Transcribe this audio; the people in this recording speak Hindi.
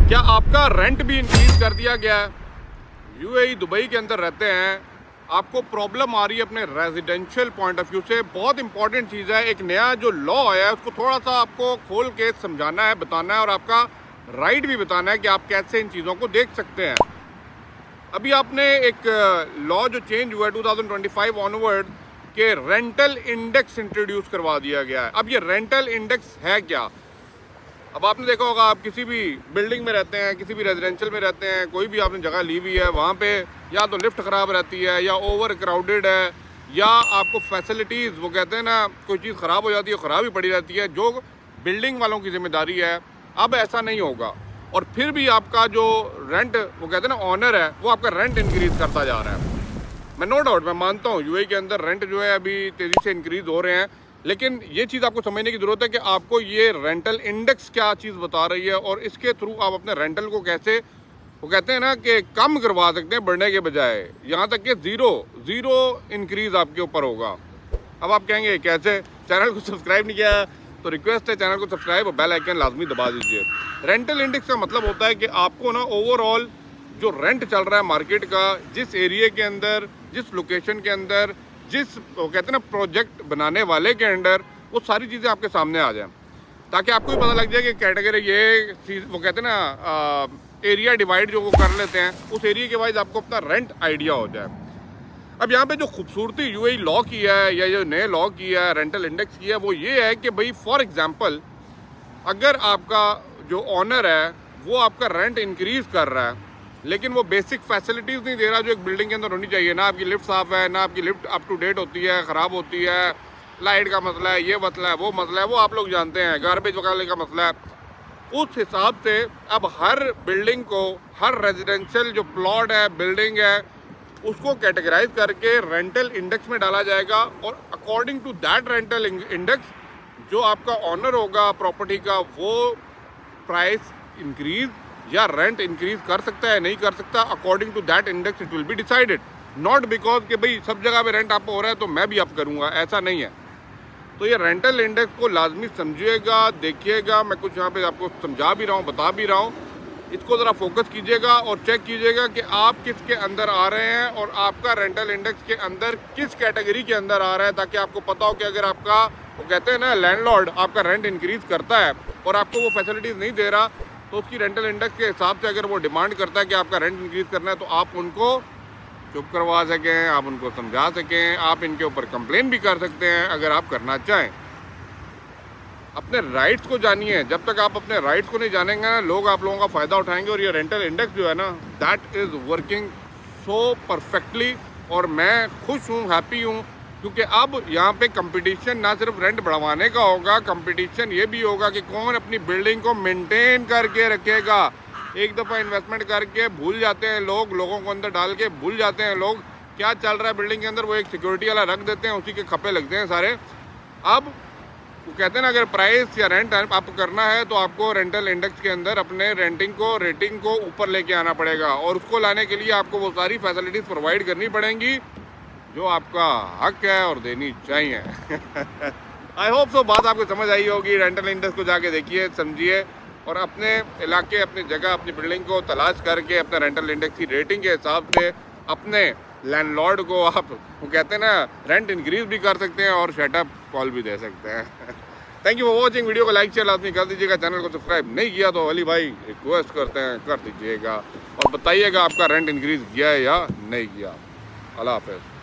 क्या आपका रेंट भी इंक्रीज कर दिया गया है? यूएई दुबई के अंदर रहते हैं, आपको प्रॉब्लम आ रही है अपने रेजिडेंशियल पॉइंट ऑफ व्यू से। बहुत इंपॉर्टेंट चीज़ है, एक नया जो लॉ है उसको थोड़ा सा आपको खोल के समझाना है, बताना है और आपका राइट भी बताना है कि आप कैसे इन चीज़ों को देख सकते हैं। अभी आपने एक लॉ जो चेंज हुआ है 2025 ऑनवर्ड के रेंटल इंडेक्स इंट्रोड्यूस करवा दिया गया है। अब ये रेंटल इंडेक्स है क्या? अब आपने देखा होगा, आप किसी भी बिल्डिंग में रहते हैं, किसी भी रेजिडेंशियल में रहते हैं, कोई भी आपने जगह ली हुई है, वहाँ पे या तो लिफ्ट ख़राब रहती है या ओवर क्राउडेड है या आपको फैसिलिटीज़, वो कहते हैं ना, कोई चीज़ ख़राब हो जाती है, ख़राब ही पड़ी रहती है, जो बिल्डिंग वालों की जिम्मेदारी है। अब ऐसा नहीं होगा और फिर भी आपका जो रेंट, वो कहते हैं ना, ऑनर है, वो आपका रेंट इंक्रीज़ करता जा रहा है। मैं नो डाउट मैं मानता हूँ यूएई के अंदर रेंट जो है अभी तेज़ी से इंक्रीज़ हो रहे हैं, लेकिन ये चीज़ आपको समझने की ज़रूरत है कि आपको ये रेंटल इंडेक्स क्या चीज़ बता रही है और इसके थ्रू आप अपने रेंटल को कैसे, वो कहते हैं ना, कि कम करवा सकते हैं बढ़ने के बजाय, यहाँ तक कि ज़ीरो इंक्रीज़ आपके ऊपर होगा। अब आप कहेंगे कैसे? चैनल को सब्सक्राइब नहीं किया तो रिक्वेस्ट है, चैनल को सब्सक्राइब और बेल आइकन लाजमी दबा दीजिए। रेंटल इंडेक्स का मतलब होता है कि आपको ना ओवरऑल जो रेंट चल रहा है मार्केट का, जिस एरिया के अंदर, जिस लोकेशन के अंदर, जिस, वो कहते हैं ना, प्रोजेक्ट बनाने वाले के अंडर, वो सारी चीज़ें आपके सामने आ जाएं, ताकि आपको भी पता लग जाए कि कैटेगरी ये चीज़, वो कहते हैं ना, एरिया डिवाइड जो वो कर लेते हैं, उस एरिया के वाइज आपको अपना रेंट आइडिया हो जाए। अब यहाँ पे जो खूबसूरती यूएई लॉ की है या जो नए लॉ की है, रेंटल इंडेक्स की है, वो ये है कि भाई फॉर एग्जांपल अगर आपका जो ऑनर है वो आपका रेंट इंक्रीज़ कर रहा है, लेकिन वो बेसिक फैसिलिटीज़ नहीं दे रहा जो एक बिल्डिंग के अंदर होनी चाहिए, ना आपकी लिफ्ट साफ़ है, ना आपकी लिफ्ट अप टू डेट होती है, ख़राब होती है, लाइट का मसला है, ये मसला है, वो मसला है, वो आप लोग जानते हैं, गार्बेज वगैरह का मसला है। उस हिसाब से अब हर बिल्डिंग को, हर रेजिडेंशियल जो प्लॉट है, बिल्डिंग है, उसको कैटेगराइज करके रेंटल इंडेक्स में डाला जाएगा और according to that rental index जो आपका ऑनर होगा प्रॉपर्टी का, वो प्राइस इंक्रीज या रेंट इंक्रीज कर सकता है, नहीं कर सकता, according to that index it will be decided. Not because कि भाई सब जगह पे रेंट आपको हो रहा है तो मैं भी अप करूँगा, ऐसा नहीं है। तो ये रेंटल इंडेक्स को लाजमी समझिएगा, देखिएगा। मैं कुछ यहाँ पे आपको समझा भी रहा हूँ, बता भी रहा हूँ, इसको ज़रा फोकस कीजिएगा और चेक कीजिएगा कि आप किसके अंदर आ रहे हैं और आपका रेंटल इंडेक्स के अंदर किस कैटेगरी के अंदर आ रहा है, ताकि आपको पता हो कि अगर आपका, वो कहते हैं ना, लैंडलॉर्ड आपका रेंट इंक्रीज़ करता है और आपको वो फैसिलिटीज़ नहीं दे रहा, तो उसकी रेंटल इंडेक्स के हिसाब से अगर वो डिमांड करता है कि आपका रेंट इंक्रीज़ करना है, तो आप उनको चुप करवा सकें, आप उनको समझा सकें, आप इनके ऊपर कंप्लेन भी कर सकते हैं अगर आप करना चाहें। अपने राइट्स को जानिए। जब तक आप अपने राइट्स को नहीं जानेंगे ना, लोग आप लोगों का फ़ायदा उठाएंगे। और ये रेंटल इंडेक्स जो है ना, that is working so perfectly और मैं खुश हूँ, हैप्पी हूँ, क्योंकि अब यहाँ पे कंपटीशन ना सिर्फ रेंट बढ़वाने का होगा, कंपटीशन ये भी होगा कि कौन अपनी बिल्डिंग को मेंटेन करके रखेगा। एक दफ़ा इन्वेस्टमेंट करके भूल जाते हैं लोग, लोगों को अंदर डाल के भूल जाते हैं लोग क्या चल रहा है बिल्डिंग के अंदर, वो एक सिक्योरिटी वाला रख देते हैं, उसी के खप्पे लगते हैं सारे। अब वो कहते हैं ना, अगर प्राइस या रेंट आपको करना है तो आपको रेंटल इंडेक्स के अंदर अपने रेंटिंग को, रेटिंग को ऊपर लेके आना पड़ेगा और उसको लाने के लिए आपको वो सारी फैसिलिटीज़ प्रोवाइड करनी पड़ेंगी जो आपका हक है और देनी चाहिए। आई होप सो बात आपको समझ आई होगी। रेंटल इंडेक्स को जाके देखिए, समझिए और अपने इलाके, अपनी जगह, अपनी बिल्डिंग को तलाश करके अपने रेंटल इंडेक्स की रेटिंग के हिसाब से अपने लैंडलॉर्ड को आप, वो कहते हैं ना, रेंट इंक्रीज भी कर सकते हैं और शटअप कॉल भी दे सकते हैं। Thank you for watching. Video को लाइक शेयर लाजमी कर दीजिएगा। चैनल को सब्सक्राइब नहीं किया तो अली भाई रिक्वेस्ट करते हैं कर दीजिएगा और बताइएगा आपका रेंट इंक्रीज किया है या नहीं किया। अल्लाह हाफ़िज़।